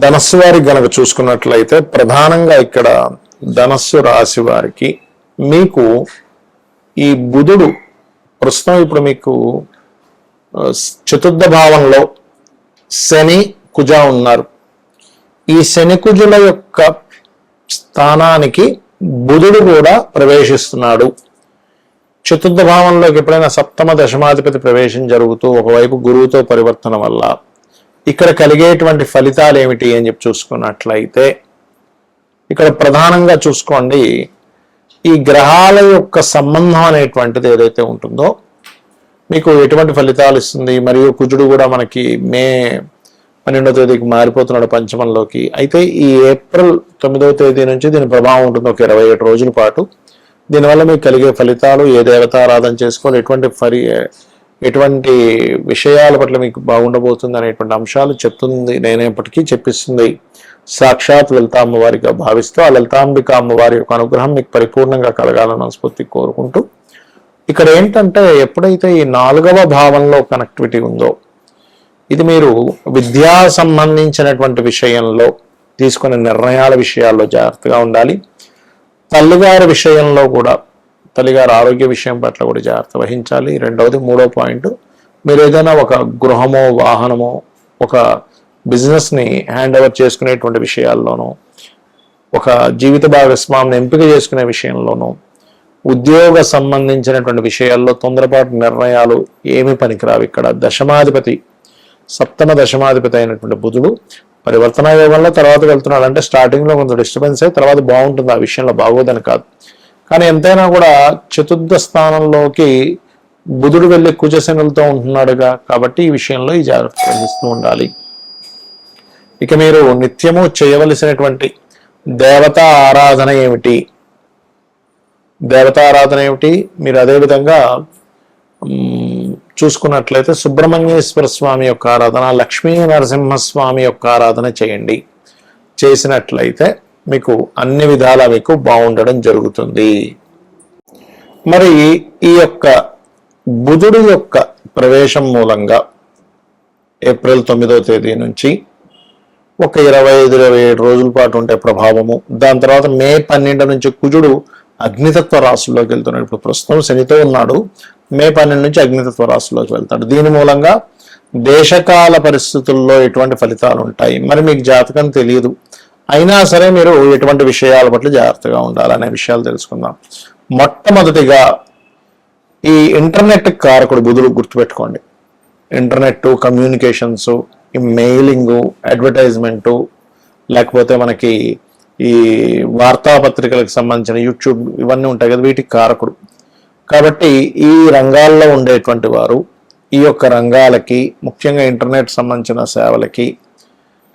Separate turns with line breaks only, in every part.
ధనస్సు వారికి గనక చూసుకున్నట్లయితే ప్రధానంగా ఇక్కడ ధనస్సు రాశి వారికి మీకు ఈ బుధుడు ప్రస్తుతం ఇప్పుడు మీకు చతుర్థ భావంలో శని కుజ ఉన్నారు. ఈ శని కుజుల యొక్క స్థానానికి బుధుడు కూడా ప్రవేశిస్తున్నాడు. చతుర్థ భావంలోకి ఎప్పుడైనా సప్తమ దశమాధిపతి ప్రవేశం జరుగుతూ ఒకవైపు గురువుతో పరివర్తన వల్ల ఇక్కడ కలిగేటువంటి ఫలితాలు ఏమిటి అని చెప్పి చూసుకున్నట్లయితే ఇక్కడ ప్రధానంగా చూసుకోండి, ఈ గ్రహాల యొక్క సంబంధం అనేటువంటిది ఏదైతే ఉంటుందో మీకు ఎటువంటి ఫలితాలు ఇస్తుంది. మరియు కుజుడు కూడా మనకి మే 12వ తేదీకి మారిపోతున్నాడు పంచమంలోకి. అయితే ఈ ఏప్రిల్ 9వ తేదీ నుంచి దీని ప్రభావం ఉంటుంది ఒక 27 రోజుల పాటు. దీనివల్ల మీకు కలిగే ఫలితాలు, ఏ దేవతారాధన చేసుకోవాలి, ఎటువంటి విషయాల పట్ల మీకు బాగుండబోతుంది అనేటువంటి అంశాలు చెప్తుంది. నేనేపటికీ చెప్పిస్తుంది సాక్షాత్ లలితా అమ్మవారిగా భావిస్తూ ఆ లలితాంబిక అమ్మవారి యొక్క అనుగ్రహం మీకు పరిపూర్ణంగా కలగాలని మనస్ఫూర్తి కోరుకుంటూ, ఇక్కడ ఏంటంటే ఎప్పుడైతే ఈ 4వ భావంలో కనెక్టివిటీ ఉందో ఇది మీరు విద్యా సంబంధించినటువంటి విషయంలో తీసుకునే నిర్ణయాల విషయాల్లో జాగ్రత్తగా ఉండాలి. తల్లిగారి విషయంలో కూడా, తల్లిగారి ఆరోగ్య విషయం పట్ల కూడా జాగ్రత్త వహించాలి. రెండవది, 3వ పాయింట్, మీరు ఏదైనా ఒక గృహమో వాహనమో ఒక బిజినెస్ని హ్యాండ్ ఓవర్ చేసుకునేటువంటి విషయాల్లోనూ, ఒక జీవిత భాగస్వామిని ఎంపిక చేసుకునే విషయంలోనూ, ఉద్యోగ సంబంధించినటువంటి విషయాల్లో తొందరపాటు నిర్ణయాలు ఏమీ పనికిరావు. ఇక్కడ దశమాధిపతి, సప్తమ దశమాధిపతి అయినటువంటి బుధుడు పరివర్తన యోగంలో తర్వాత వెళ్తున్నాడు. అంటే స్టార్టింగ్లో కొంత డిస్టర్బెన్స్ అయ్యి తర్వాత బాగుంటుంది, ఆ విషయంలో బాగోదని కాదు. కానీ ఎంతైనా కూడా చతుర్థ స్థానంలోకి బుధుడు వెళ్ళి కుజశనులతో ఉంటున్నాడుగా, కాబట్టి ఈ విషయంలో ఈ జాగ్రత్త వహిస్తూ ఉండాలి. ఇక మీరు నిత్యము చేయవలసినటువంటి దేవతా ఆరాధన ఏమిటి? దేవతారాధన ఏమిటి? మీరు అదేవిధంగా చూసుకున్నట్లయితే సుబ్రహ్మణ్యేశ్వర స్వామి యొక్క ఆరాధన, లక్ష్మీ నరసింహస్వామి యొక్క ఆరాధన చేయండి. చేసినట్లయితే మీకు అన్ని విధాలా మీకు బాగుండడం జరుగుతుంది. మరి ఈ యొక్క బుధుడు యొక్క ప్రవేశం మూలంగా ఏప్రిల్ 9వ తేదీ నుంచి ఒక 25-27 రోజుల పాటు ఉంటే ప్రభావము. దాని తర్వాత మే 12 నుంచి కుజుడు అగ్నితత్వ రాశుల్లోకి వెళ్తున్నాడు. ఇప్పుడు ప్రస్తుతం శనితో ఉన్నాడు, మే 12 నుంచి అగ్నితత్వ రాశుల్లోకి వెళ్తాడు. దీని మూలంగా దేశకాల పరిస్థితుల్లో ఎటువంటి ఫలితాలు ఉంటాయి, మరి మీకు జాతకం తెలియదు, అయినా సరే మీరు ఎటువంటి విషయాల పట్ల జాగ్రత్తగా ఉండాలనే విషయాలు తెలుసుకుందాం. మొట్టమొదటిగా ఈ ఇంటర్నెట్ కారకుడు బుధుడు, గుర్తుపెట్టుకోండి. ఇంటర్నెట్, కమ్యూనికేషన్స్, ఈ మెయిలింగు, అడ్వర్టైజ్మెంటు, లేకపోతే మనకి ఈ వార్తాపత్రికలకు సంబంధించిన యూట్యూబ్ ఇవన్నీ ఉంటాయి కదా, వీటికి కారకుడు. కాబట్టి ఈ రంగాల్లో ఉండేటువంటి వారు ఈ యొక్క రంగాలకి, ముఖ్యంగా ఇంటర్నెట్ సంబంధించిన సేవలకి,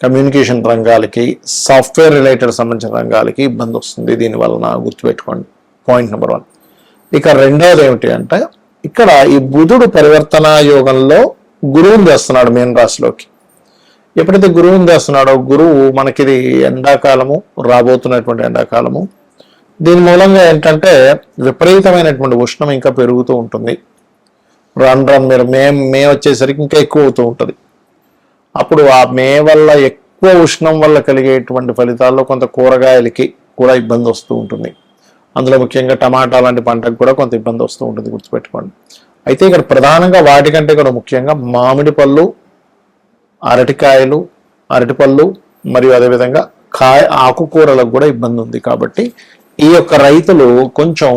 కమ్యూనికేషన్ రంగాలకి, సాఫ్ట్వేర్ రిలేటెడ్ సంబంధించిన రంగాలకి ఇబ్బంది వస్తుంది. దీనివలన గుర్తుపెట్టుకోండి, పాయింట్ నెంబర్ 1. ఇక రెండవది ఏమిటి అంటే, ఇక్కడ ఈ బుధుడు పరివర్తన యోగంలో గురువుని తెస్తున్నాడు మీన రాశిలోకి. ఎప్పుడైతే గురువుని తెస్తున్నాడో, గురువు మనకిది ఎండాకాలము, రాబోతున్నటువంటి ఎండాకాలము. దీని మూలంగా ఏంటంటే విపరీతమైనటువంటి ఉష్ణం ఇంకా పెరుగుతూ ఉంటుంది. రాను మీరు మే వచ్చేసరికి ఇంకా ఎక్కువ అవుతూ ఉంటుంది. అప్పుడు ఆ మే వల్ల ఎక్కువ ఉష్ణం వల్ల కలిగేటువంటి ఫలితాల్లో కొంత కూరగాయలకి కూడా ఇబ్బంది వస్తూ ఉంటుంది. అందులో ముఖ్యంగా టమాటా లాంటి పంటకు కూడా కొంత ఇబ్బంది వస్తూ ఉంటుంది, గుర్తుపెట్టుకోండి. అయితే ఇక్కడ ప్రధానంగా వాటికంటే కూడా ముఖ్యంగా మామిడి పళ్ళు, అరటికాయలు, అరటిపళ్ళు మరియు అదేవిధంగా ఆకుకూరలకు కూడా ఇబ్బంది ఉంది. కాబట్టి ఈ యొక్క రైతులు కొంచెం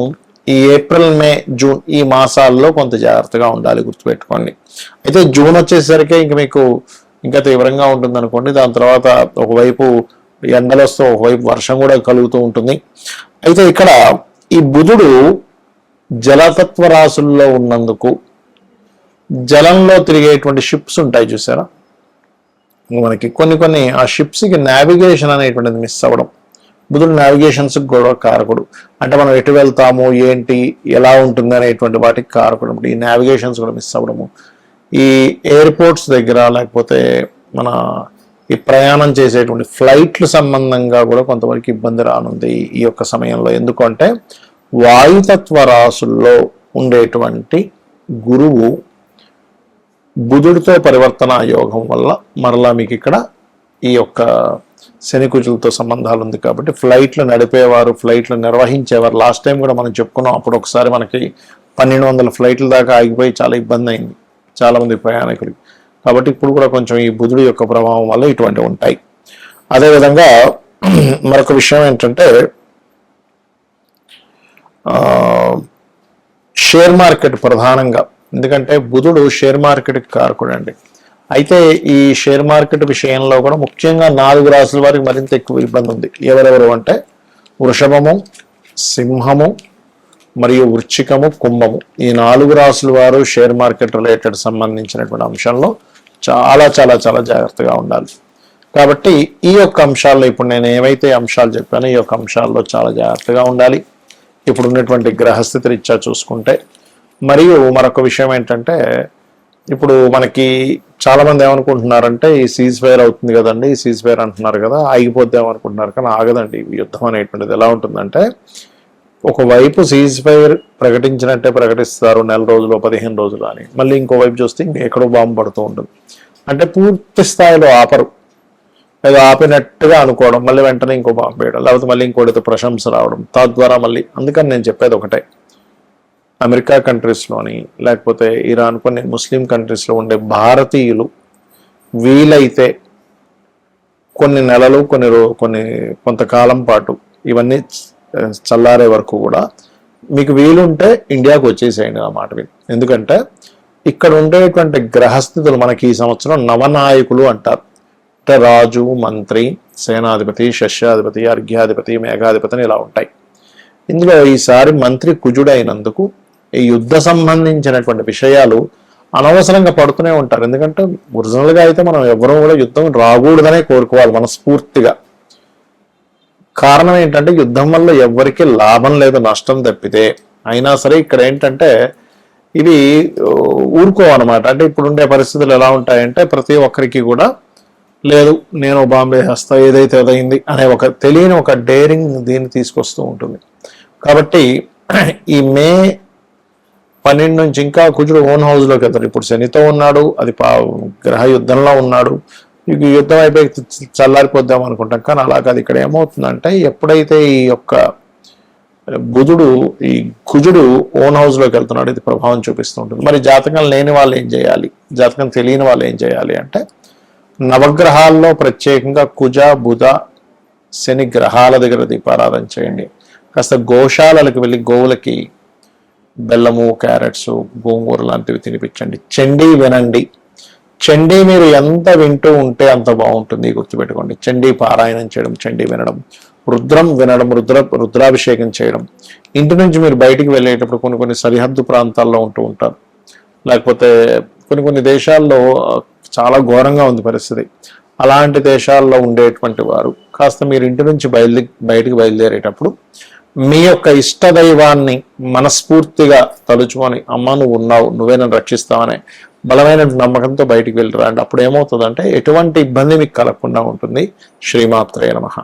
ఈ ఏప్రిల్, మే, జూన్ ఈ మాసాల్లో కొంత జాగ్రత్తగా ఉండాలి, గుర్తుపెట్టుకోండి. అయితే జూన్ వచ్చేసరికి ఇంక మీకు ఇంకా తీవ్రంగా ఉంటుంది అనుకోండి. దాని తర్వాత ఒకవైపు ఎండలు వస్తూ ఒకవైపు వర్షం కూడా కలుగుతూ ఉంటుంది. అయితే ఇక్కడ ఈ బుధుడు జలతత్వ రాశుల్లో ఉన్నందుకు జలంలో తిరిగేటువంటి షిప్స్ ఉంటాయి చూసారా, మనకి కొన్ని ఆ షిప్స్కి నావిగేషన్ అనేటువంటిది మిస్ అవ్వడం. బుధుడు నావిగేషన్స్ కూడా కారకుడు. అంటే మనం ఎటు వెళ్తాము, ఏంటి, ఎలా ఉంటుంది అనేటువంటి వాటికి కారకుడు. ఈ నావిగేషన్స్ కూడా మిస్ అవ్వడము, ఈ ఎయిర్పోర్ట్స్ దగ్గర లేకపోతే మన ఈ ప్రయాణం చేసేటువంటి ఫ్లైట్లు సంబంధంగా కూడా కొంతవరకు ఇబ్బంది రానుంది ఈ యొక్క సమయంలో. ఎందుకంటే వాయుతత్వ రాశుల్లో ఉండేటువంటి గురువు బుధుడితో పరివర్తన యోగం వల్ల మరలా మీకు ఇక్కడ ఈ యొక్క శని కుజులతో సంబంధాలు ఉంది కాబట్టి ఫ్లైట్లు నడిపేవారు, ఫ్లైట్లు నిర్వహించేవారు, లాస్ట్ టైం కూడా మనం చెప్పుకున్నాం, అప్పుడు ఒకసారి మనకి 1200 ఫ్లైట్ల దాకా ఆగిపోయి చాలా ఇబ్బంది అయింది చాలామంది ప్రయాణికులకి. కాబట్టి ఇప్పుడు కూడా కొంచెం ఈ బుధుడు యొక్క ప్రభావం వల్ల ఇటువంటివి ఉంటాయి. అదేవిధంగా మరొక విషయం ఏంటంటే షేర్ మార్కెట్ ప్రధానంగా, ఎందుకంటే బుధుడు షేర్ మార్కెట్కి కారకుడు అండి. అయితే ఈ షేర్ మార్కెట్ విషయంలో కూడా ముఖ్యంగా 4 రాసుల వారికి మరింత ఎక్కువ ఇబ్బంది ఉంది. ఎవరెవరు అంటే వృషభము, సింహము మరియు వృశ్చికము, కుంభము. ఈ 4 రాసుల వారు షేర్ మార్కెట్ రిలేటెడ్ సంబంధించినటువంటి అంశంలో చాలా చాలా చాలా జాగ్రత్తగా ఉండాలి. కాబట్టి ఈ యొక్క అంశాల్లో ఇప్పుడు నేను ఏవైతే అంశాలు చెప్పానో ఈ యొక్క అంశాల్లో చాలా జాగ్రత్తగా ఉండాలి ఇప్పుడు ఉన్నటువంటి గ్రహస్థితి రీత్యా చూసుకుంటే. మరియు మరొక విషయం ఏంటంటే ఇప్పుడు మనకి చాలా మంది ఏమనుకుంటున్నారంటే ఈ సీజ్ ఫైర్ అవుతుంది కదండి, ఈ సీజ్ ఫైర్ అంటున్నారు కదా, ఆగిపోద్దామనుకుంటున్నారు, కానీ ఆగదండి. యుద్ధం అనేటువంటిది ఎలా ఉంటుందంటే ఒకవైపు సీజ్ ఫైర్ ప్రకటించినట్టే ప్రకటిస్తారు, 1 రోజులు 15 రోజులు అని, మళ్ళీ ఇంకోవైపు చూస్తే ఎక్కడో బాంబు పడుతూ ఉంటుంది. అంటే పూర్తి స్థాయిలో ఆపరు, లేదా ఆపినట్టుగా అనుకోవడం, మళ్ళీ వెంటనే ఇంకో బాంబు వేయడం, లేకపోతే మళ్ళీ ఇంకోటితో ప్రశంస రావడం, తద్వారా మళ్ళీ. అందుకని నేను చెప్పేది ఒకటే, అమెరికా కంట్రీస్లోని లేకపోతే ఇరాన్ కొన్ని ముస్లిం కంట్రీస్లో ఉండే భారతీయులు వీలైతే కొన్ని నెలలు కొంతకాలం పాటు ఇవన్నీ చల్లారే వరకు కూడా మీకు వీలుంటే ఇండియాకు వచ్చేసేయండి ఆ మాట విని. ఎందుకంటే ఇక్కడ ఉండేటువంటి గ్రహస్థితులు మనకి ఈ సంవత్సరం నవనాయకులు అంటారు. అంటే రాజు, మంత్రి, సేనాధిపతి, శస్యాధిపతి, అర్ఘ్యాధిపతి, మేఘాధిపతి ఇలా ఉంటాయి. ఇందులో ఈసారి మంత్రి కుజుడైనందుకు ఈ యుద్ధ సంబంధించినటువంటి విషయాలు అనవసరంగా పడుతూనే ఉంటారు. ఎందుకంటే ఒరిజినల్గా అయితే మనం ఎవరూ కూడా యుద్ధం రాకూడదనే కోరుకోవాలి మనస్ఫూర్తిగా. కారణం ఏంటంటే యుద్ధం వల్ల ఎవరికి లాభం లేదు, నష్టం తప్పితే. అయినా సరే ఇక్కడ ఏంటంటే ఇది ఊరుకోవన్నమాట. అంటే ఇప్పుడు ఉండే పరిస్థితులు ఎలా ఉంటాయంటే ప్రతి ఒక్కరికి కూడా లేదు నేను బాంబే వేస్తా ఏదైతే అదైంది అనే ఒక తెలియని ఒక డేరింగ్ దీన్ని తీసుకొస్తూ ఉంటుంది. కాబట్టి ఈ మే 12 నుంచి ఇంకా కుజుడు ఓన్ హౌస్లోకి వెళ్తాడు. ఇప్పుడు శనితో ఉన్నాడు, అది గ్రహ యుద్ధంలో ఉన్నాడు. ఈ యుద్ధం అయిపోయి చల్లారిపోద్దాం అనుకుంటాం, కానీ అలా కాదు. ఇక్కడ ఏమవుతుందంటే ఎప్పుడైతే ఈ యొక్క బుధుడు ఈ కుజుడు ఓన్ హౌస్లోకి వెళ్తున్నాడు, ఇది ప్రభావం చూపిస్తూ ఉంటుంది. మరి జాతకం లేని వాళ్ళు ఏం చేయాలి, జాతకం తెలియని వాళ్ళు ఏం చేయాలి అంటే నవగ్రహాల్లో ప్రత్యేకంగా కుజ, బుధ, శని గ్రహాల దగ్గర దీపారాధన చేయండి. కాస్త గోశాలలకు వెళ్ళి గోవులకి బెల్లము, క్యారెట్స్, గోంగూర లాంటివి తినిపించండి. చండీ వినండి. చండీ మీరు ఎంత వింటూ ఉంటే అంత బాగుంటుంది, గుర్తుపెట్టుకోండి. చండీ పారాయణం చేయడం, చండీ వినడం, రుద్రం వినడం, రుద్రాభిషేకం చేయడం. ఇంటి నుంచి మీరు బయటికి వెళ్ళేటప్పుడు కొన్ని సరిహద్దు ప్రాంతాల్లో ఉంటూ ఉంటారు, లేకపోతే కొన్ని దేశాల్లో చాలా ఘోరంగా ఉంది పరిస్థితి. అలాంటి దేశాల్లో ఉండేటువంటి వారు కాస్త మీరు ఇంటి నుంచి బయటికి బయలుదేరేటప్పుడు మీ యొక్క ఇష్ట దైవాన్ని మనస్ఫూర్తిగా తలుచుకొని అమ్మ నువ్వు ఉన్నావు, నువ్వే నన్ను రక్షిస్తావనే బలమైన నమ్మకంతో బయటికి వెళ్ళిరండి. అప్పుడు ఏమవుతుందంటే ఎటువంటి ఇబ్బంది మీకు కలగకుండా ఉంటుంది. శ్రీమాత్రే నమః.